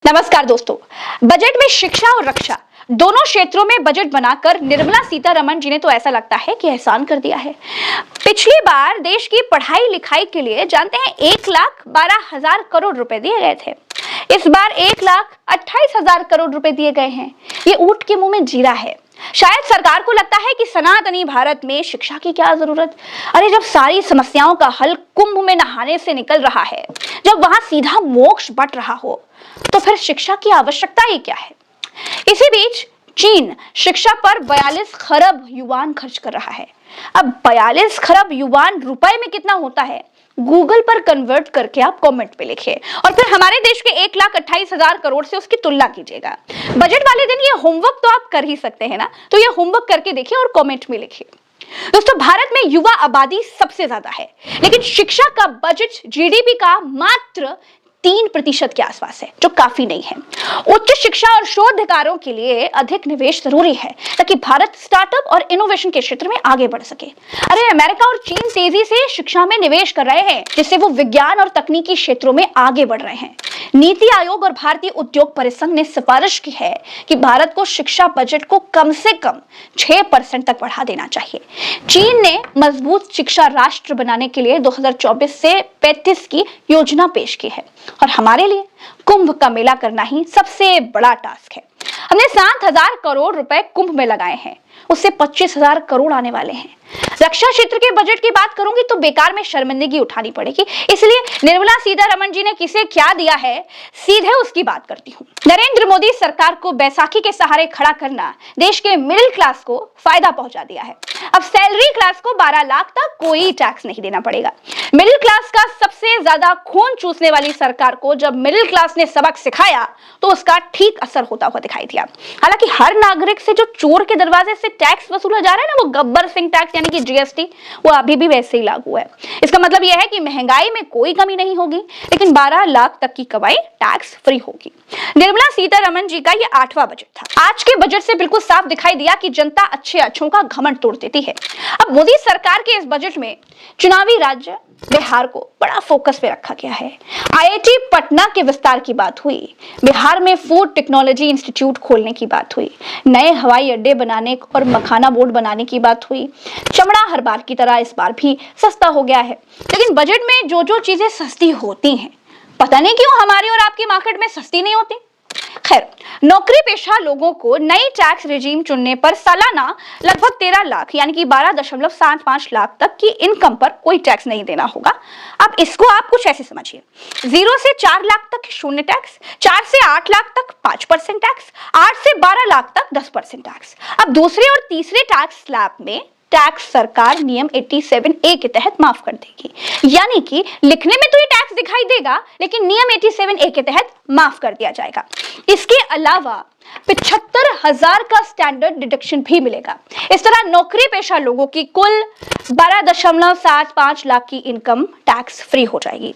नमस्कार दोस्तों। बजट में शिक्षा और रक्षा दोनों क्षेत्रों में बजट बनाकर निर्मला सीतारमण जी ने तो ऐसा लगता है कि एहसान कर दिया है। पिछली बार देश की पढ़ाई लिखाई के लिए जानते हैं 1,12,000 करोड़ रुपए दिए गए थे। इस बार 1,28,000 करोड़ रुपए दिए गए हैं। ये ऊंट के मुंह में जीरा है। शायद सरकार को लगता है कि सनातनी भारत में शिक्षा की क्या जरूरत। अरे जब सारी समस्याओं का हल कुंभ में नहाने से निकल रहा है, जब वहां सीधा मोक्ष बट रहा हो, तो फिर शिक्षा की आवश्यकता ही क्या है। इसी बीच चीन शिक्षा पर 42 खरब युआन खर्च कर रहा है। अब 42 खरब युआन रुपए में कितना होता है, गूगल पर कन्वर्ट करके आप कमेंट पे लिखिए और फिर हमारे देश के 1,28,000 करोड़ से उसकी तुलना कीजिएगा। बजट वाले दिन ये होमवर्क तो आप कर ही सकते हैं ना, तो ये होमवर्क करके देखिए और कमेंट में लिखिए। दोस्तों, भारत में युवा आबादी सबसे ज्यादा है, लेकिन शिक्षा का बजट जीडीपी का मात्र 3% के आसपास है, जो काफी नहीं है। उच्च शिक्षा और शोध कार्यों के लिए अधिक निवेश जरूरी है ताकि भारत स्टार्टअप और इनोवेशन के क्षेत्र में आगे बढ़ सके। अरे अमेरिका और चीन तेजी से शिक्षा में निवेश कर रहे हैं, जिससे वो विज्ञान और तकनीकी क्षेत्रों में आगे बढ़ रहे हैं। नीति आयोग और भारतीय उद्योग परिसंघ ने सिफारिश की है कि भारत को शिक्षा बजट को कम से कम 6% तक बढ़ा देना चाहिए। चीन ने मजबूत शिक्षा राष्ट्र बनाने के लिए 2024 से 35 की योजना पेश की है और हमारे लिए कुंभ का मेला करना ही सबसे बड़ा टास्क है। हमने 7,000 करोड़ रुपए कुंभ में लगाए हैं, उससे 25,000 करोड़ आने वाले हैं। रक्षा क्षेत्र के बजट की बात करूंगी तो बेकार में शर्मिंदगी उठानी पड़ेगी, इसलिए निर्मला सीतारमण जी ने किसे क्या दिया है सीधे उसकी बात करती हूँ। नरेंद्र मोदी सरकार को बैसाखी के सहारे खड़ा करना देश के मिडिल क्लास को फायदा पहुंचा दिया है। अब सैलरी क्लास को 12 लाख तक कोई टैक्स नहीं देना पड़ेगा। मिडिल क्लास का सबसे ज्यादा खून चूसने वाली सरकार को जब मिडिल क्लास ने सबक सिखाया तो उसका ठीक असर होता हुआ दिखाई दिया। हालांकि हर नागरिक से जो चोर के दरवाजे से टैक्स वसूला जा रहा है ना, वो गब्बर सिंह टैक्स यानी कि जीएसटी, वो अभी भी वैसे ही लागू है। इसका मतलब यह है कि महंगाई में कोई कमी नहीं होगी, लेकिन 12 लाख तक की कमाई टैक्स फ्री होगी। निर्मला सीतारमण जी का ये 8वां बजट था। आज के बजट से बिल्कुल साफ दिखाई दिया कि जनता अच्छे अच्छों का घमंड तोड़ देती है। अब मोदी सरकार के इस बजट में चुनावी राज्य बिहार को बड़ा फोकस पे रखा गया है। आईआईटी पटना के विस्तार की बात हुई, बिहार में फूड टेक्नोलॉजी इंस्टीट्यूट खोलने की बात हुई, नए हवाई अड्डे बनाने और मखाना बोर्ड बनाने की बात हुई। चमड़ा हर बार की तरह इस बार भी सस्ता हो गया है। लेकिन बजट में जो जो चीजें सस्ती होती हैं, पता नहीं क्यों हमारी और आपकी मार्केट में सस्ती नहीं होती। खैर, नौकरी पेशा लोगों को नई टैक्स रेजिम चुनने पर सालाना लगभग 13 लाख यानी कि 12.75 लाख तक की इनकम पर कोई टैक्स नहीं देना होगा। अब इसको आप कुछ ऐसे समझिए, 0 से 4 लाख तक शून्य टैक्स, 4 से 8 लाख तक 5% टैक्स, 8 से 12 लाख तक 10% टैक्स। अब दूसरे और तीसरे टैक्स स्लैब में टैक्स सरकार नियम 87A के तहत माफ कर देगी, यानी कि लिखने में तो ये टैक्स दिखाई देगा, लेकिन नियम 87A के तहत माफ कर दिया जाएगा। इसके अलावा 75,000 का स्टैंडर्ड डिडक्शन भी मिलेगा। इस तरह नौकरी पेशा लोगों की कुल 12.75 लाख की इनकम टैक्स फ्री हो जाएगी।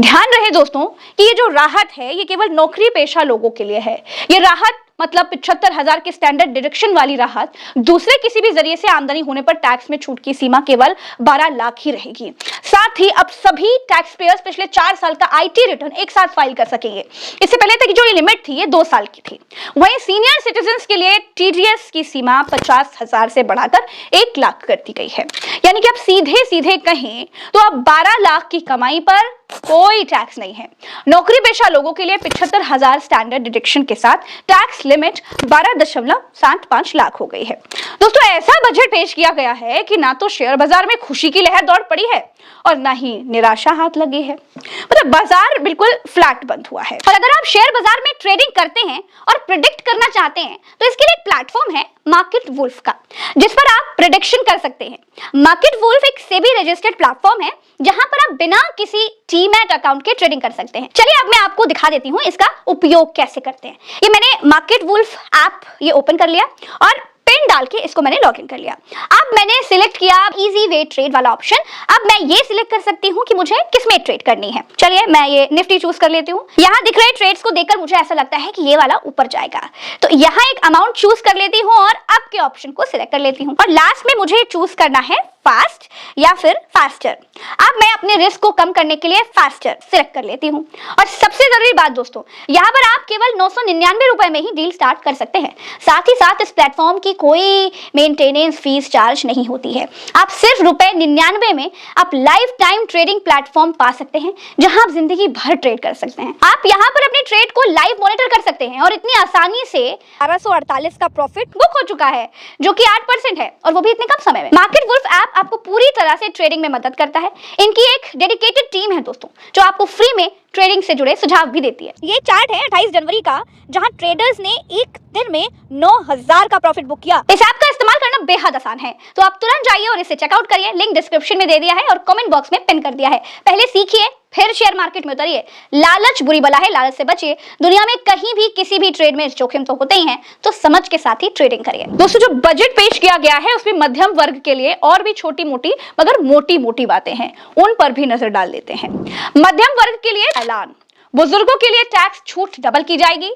ध्यान रहे दोस्तों कि ये जो राहत है ये केवल नौकरी पेशा लोगों के लिए है। ये राहत मतलब 75,000 के स्टैंडर्ड डिडक्शन वाली राहत, दूसरे किसी भी जरिए से आमदनी होने पर टैक्स में छूट की सीमा केवल 12 लाख ही रहेगी। साथ ही अब सभी टैक्स पेयर्स पिछले 4 साल का आईटी रिटर्न एक साथ फाइल कर सकेंगे। इससे पहले तक जो ये लिमिट थी ये 2 साल की थी। वहीं सीनियर सिटीजन्स के लिए टीडीएस की सीमा 50,000 से बढ़ाकर 1 लाख कर दी गई है। यानी कि अब सीधे सीधे कहें तो अब 12 लाख की कमाई पर कोई टैक्स नहीं है। नौकरी पेशा लोगों के लिए 75,000 स्टैंडर्ड डिडक्शन के साथ टैक्स लिमिट 12.75 लाख हो गई है। दोस्तों, ऐसा बजट पेश किया गया है कि ना तो शेयर बाजार में खुशी की लहर दौड़ पड़ी है और ना ही निराशा हाथ लगी है। मतलब बाजार बिल्कुल फ्लैट बंद हुआ है। और अगर आप शेयर बाजार में ट्रेडिंग करते हैं और प्रिडिक्ट करना चाहते हैं तो इसके लिए एक प्लेटफॉर्म है मार्केट वुल्फ का, जिस पर आप प्रिडिक्शन कर सकते हैं। मार्केट वुल्फ एक सेबी रजिस्टर्ड प्लेटफॉर्म है जहां पर आप बिना किसी डीमैट अकाउंट के ट्रेडिंग कर सकते हैं। चलिए अब मैं आपको दिखा देती हूं इसका उपयोग कैसे करते हैं। ये मैंने मार्केट वुल्फ ऐप ये ओपन कर लिया और पिन डाल के इसको मैंने लॉगिन कर लिया। अब मैंने सिलेक्ट किया इजी वे ट्रेड वाला ऑप्शन। अब मैं ये सिलेक्ट कर सकती हूँ कि मुझे किसमें ट्रेड करनी है। चलिए मैं ये निफ्टी चूज कर लेती हूँ। यहाँ दिख रहे ट्रेड्स को देखकर मुझे ऐसा लगता है कि ये वाला ऊपर जाएगा, तो यहाँ एक अमाउंट चूज कर लेती हूँ और अब के ऑप्शन को सिलेक्ट कर लेती हूँ और लास्ट में मुझे चूज करना है फास्ट या फिर फास्टर। अब मैं अपने रिस्क को कम करने के लिए फास्टर सिलेक्ट कर लेती हूँ। और सबसे जरूरी बात दोस्तों, यहाँ पर आप केवल 999 रुपए में ही डील स्टार्ट कर सकते हैं। साथ ही साथ इस प्लेटफॉर्म की कोई मेंटेनेंस फीस चार्ज नहीं होती है। आप सिर्फ ₹99 में आप लाइफ टाइम ट्रेडिंग प्लेटफॉर्म पा सकते हैं, जहां आप जिंदगी भर ट्रेड कर सकते हैं। आप यहाँ पर अपने ट्रेड को लाइव मॉनिटर कर सकते हैं और इतनी आसानी से 1248 का प्रॉफिट बुक हो चुका है, जो कि 8% है, और वो भी इतने कम समय में। मार्केट वुल्फ ऐप आपको पूरी तरह से ट्रेडिंग में मदद करता है। इनकी एक डेडिकेटेड टीम है दोस्तों, जो आपको फ्री में ट्रेडिंग से जुड़े सुझाव भी देती है। ये चार्ट है 28 जनवरी का, जहां ट्रेडर्स ने एक दिन में 9000 का प्रॉफिट बुक किया। इस ऐप का इस्तेमाल करना बेहद आसान है, तो आप तुरंत जाइए और इसे चेकआउट करिए। लिंक डिस्क्रिप्शन में दे दिया है और कमेंट बॉक्स में पिन कर दिया है। पहले सीखिए, फिर शेयर मार्केट में उतरिए। लालच बुरी बला है, लालच से बचिए। दुनिया में कहीं भी किसी भी ट्रेड में जोखिम तो होते ही हैं, तो समझ के साथ ही ट्रेडिंग करिए। दोस्तों, जो बजट पेश किया गया है उसमें मध्यम वर्ग के लिए और भी छोटी मोटी मगर मोटी मोटी बातें हैं, उन पर भी नजर डाल लेते हैं। मध्यम वर्ग के लिए ऐलान, बुजुर्गों के लिए टैक्स छूट डबल की जाएगी।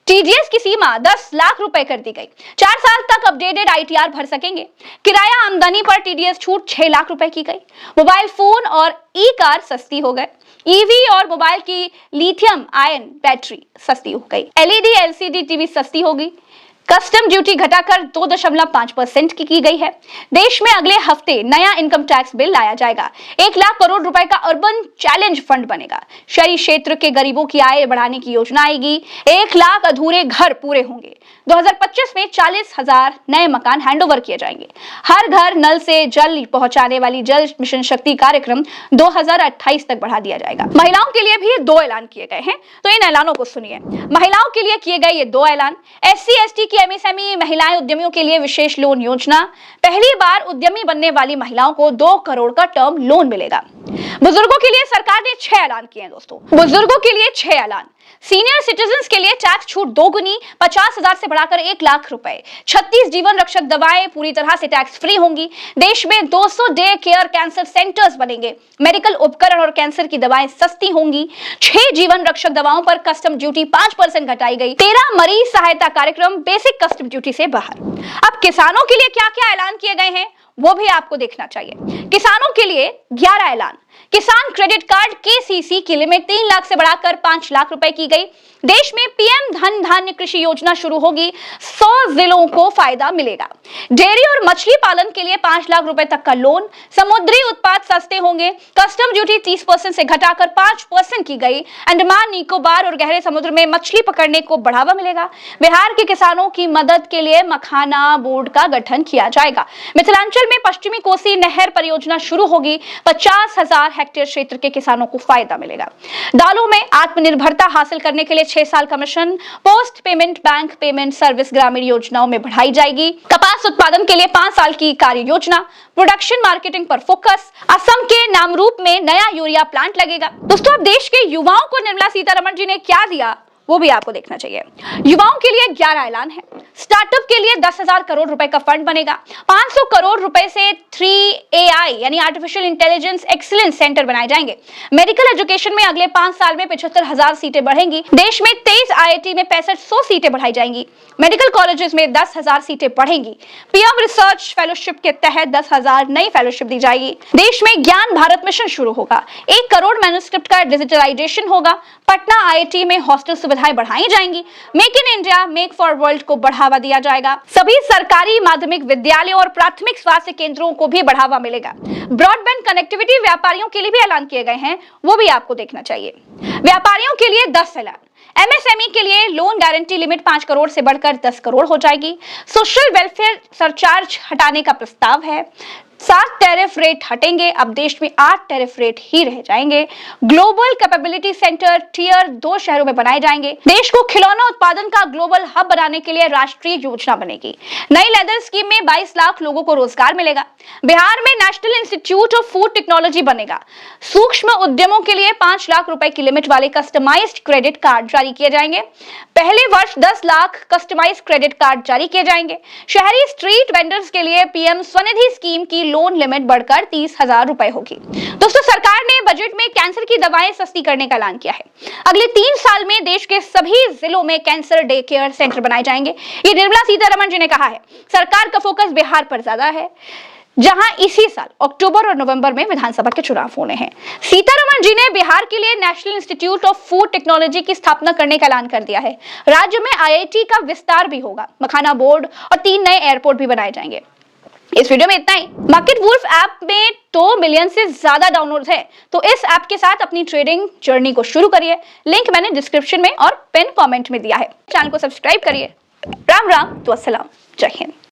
टीडीएस की सीमा 10 लाख रुपए कर दी गई। 4 साल तक अपडेटेड आईटीआर भर सकेंगे। किराया आमदनी पर टीडीएस छूट 6 लाख रुपए की गई। मोबाइल फोन और ई कार सस्ती हो गए। ईवी और मोबाइल की लिथियम आयन बैटरी सस्ती हो गई। एलईडी एलसीडी टीवी सस्ती होगी। कस्टम ड्यूटी घटाकर 2.5% की गई है। देश में अगले हफ्ते नया इनकम टैक्स बिल लाया जाएगा। 1 लाख करोड़ रुपए का अर्बन चैलेंज फंड बनेगा। शहरी क्षेत्र के गरीबों की आय बढ़ाने की योजना आएगी। 1 लाख अधूरे घर पूरे होंगे। 2025 में 40,000 नए मकान हैंडओवर किए जाएंगे। हर घर नल से जल पहुंचाने वाली जल मिशन शक्ति कार्यक्रम 2028 तक बढ़ा दिया जाएगा। महिलाओं के लिए भी 2 ऐलान किए गए हैं, तो इन ऐलानों को सुनिए। महिलाओं के लिए किए गए ये 2 ऐलान। SC/ST की एमएसएमई महिलाएं उद्यमियों के लिए विशेष लोन योजना। पहली बार उद्यमी बनने वाली महिलाओं को 2 करोड़ का टर्म लोन मिलेगा। बुजुर्गों के लिए सरकार ने 6 ऐलान किए हैं दोस्तों। बुजुर्गों के लिए 6 ऐलान। सीनियर सिटीजन्स के लिए टैक्स छूट 2 गुनी, 50,000 से बढ़ाकर 1 लाख रुपए। 36 जीवन रक्षक दवाएं पूरी तरह से टैक्स फ्री होंगी। देश में 200 डे केयर कैंसर सेंटर्स बनेंगे। मेडिकल उपकरण और कैंसर की दवाएं सस्ती होंगी। 6 जीवन रक्षक दवाओं पर कस्टम ड्यूटी 5% घटाई गई। 13 मरीज सहायता कार्यक्रम बेसिक कस्टम ड्यूटी से बाहर। अब किसानों के लिए क्या क्या ऐलान किए गए हैं, वो भी आपको देखना चाहिए। किसानों के लिए 11 ऐलान। किसान क्रेडिट कार्ड KCC की लिमिट 3 लाख से बढ़ाकर 5 लाख रुपए की गई। देश में PM धन धान्य कृषि योजना शुरू होगी। 100 जिलों को फायदा मिलेगा। डेयरी और मछली पालन के लिए 5 लाख रुपए तक का लोन। समुद्री उत्पाद सस्ते होंगे। कस्टम ड्यूटी 30% से घटाकर 5% की गई। अंडमान निकोबार और गहरे समुद्र में मछली पकड़ने को बढ़ावा मिलेगा। बिहार के किसानों की मदद के लिए मखाना बोर्ड का गठन किया जाएगा। मिथिलांचल में पश्चिमी कोसी नहर परियोजना शुरू होगी। 50,000 हेक्टेयर क्षेत्र के किसानों को फायदा मिलेगा। दालों में आत्मनिर्भरता हासिल करने के लिए 6 साल का mission. Post payment bank payment service ग्रामीण योजनाओं में बढ़ाई जाएगी। कपास उत्पादन के लिए 5 साल की कार्य योजना। प्रोडक्शन मार्केटिंग पर फोकस। असम के नामरूप में नया यूरिया प्लांट लगेगा। दोस्तों, अब देश के युवाओं को निर्मला सीतारमण जी ने क्या दिया, वो भी आपको देखना चाहिए। युवाओं के लिए 11 ऐलान है। स्टार्टअप के लिए 10,000 करोड़ रुपए का फंड बनेगा। 500 करोड़ रुपए से 3AI यानी आर्टिफिशियल इंटेलिजेंस एक्सीलेंस सेंटर बनाए जाएंगे। मेडिकल एजुकेशन में अगले 5 साल में 75,000 सीटें बढ़ेंगी। देश में 23 IIT में 6500 सीटें बढ़ाई जाएंगी। मेडिकल कॉलेजेस में 10,000 सीटें बढ़ेंगी। PM रिसर्च फेलोशिप के तहत 10,000 नई फेलोशिप दी जाएगी। देश में ज्ञान भारत मिशन शुरू होगा। 1 करोड़ मैन्युस्क्रिप्ट का डिजिटलाइजेशन होगा। पटना IIT में हॉस्टल सुविधाएं बढ़ाई जाएंगी। Make in India make for world को बढ़ावा दिया जाएगा। सभी सरकारी माध्यमिक विद्यालयों और प्राथमिक स्वास्थ्य केंद्रों को भी बढ़ावा मिलेगा। ब्रॉडबैंड कनेक्टिविटी व्यापारियों के लिए भी ऐलान किए गए हैं, वो भी आपको देखना चाहिए। व्यापारियों के लिए 10 ऐलान। MSME के लिए लोन गारंटी लिमिट 5 करोड़ से बढ़कर 10 करोड़ हो जाएगी। सोशल वेलफेयर सरचार्ज हटाने का प्रस्ताव है। 7 टैरिफ रेट हटेंगे। अब देश में 8 टैरिफ रेट ही रह जाएंगे। ग्लोबल कैपेबिलिटी सेंटर टियर 2 शहरों में बनाए जाएंगे। देश को खिलौना उत्पादन का ग्लोबल हब बनाने के लिए राष्ट्रीय योजना बनेगी। नई लेदर स्कीम में 22 लाख लोगों को रोजगार मिलेगा। बिहार में national institute of food technology बनेगा। सूक्ष्म उद्यमों के लिए 5 लाख रुपए की लिमिट वाले कस्टमाइज्ड क्रेडिट कार्ड जारी किए जाएंगे। पहले वर्ष 10 लाख कस्टमाइज्ड क्रेडिट कार्ड जारी किए जाएंगे। शहरी स्ट्रीट वेंडर्स के लिए PM स्वनिधि स्कीम की लोन लिमिट बढ़कर 30,000 रुपए होगी। दोस्तों, सरकार ने बजट में कैंसर की दवाएं सस्ती करने का ऐलान किया है। अगले 3 साल में देश के सभी जिलों में कैंसर डे केयर सेंटर बनाए जाएंगे। ये निर्मला सीतारमण जी ने कहा है। सरकार का फोकस बिहार पर ज्यादा है। जहां इसी साल अक्टूबर और नवंबर में विधानसभा के चुनाव होने हैं। सीतारमण जी ने बिहार के लिए national institute of food technology की स्थापना करने का ऐलान कर दिया है। राज्य में IIT का विस्तार भी होगा, मखाना बोर्ड और 3 नए एयरपोर्ट भी बनाए जाएंगे। इस वीडियो में इतना ही। मार्केट वुल्फ ऐप में 2 मिलियन से ज्यादा डाउनलोड्स है, तो इस ऐप के साथ अपनी ट्रेडिंग जर्नी को शुरू करिए। लिंक मैंने डिस्क्रिप्शन में और पिन कमेंट में दिया है। चैनल को सब्सक्राइब करिए। राम राम तो अस्सलाम, जय हिंद।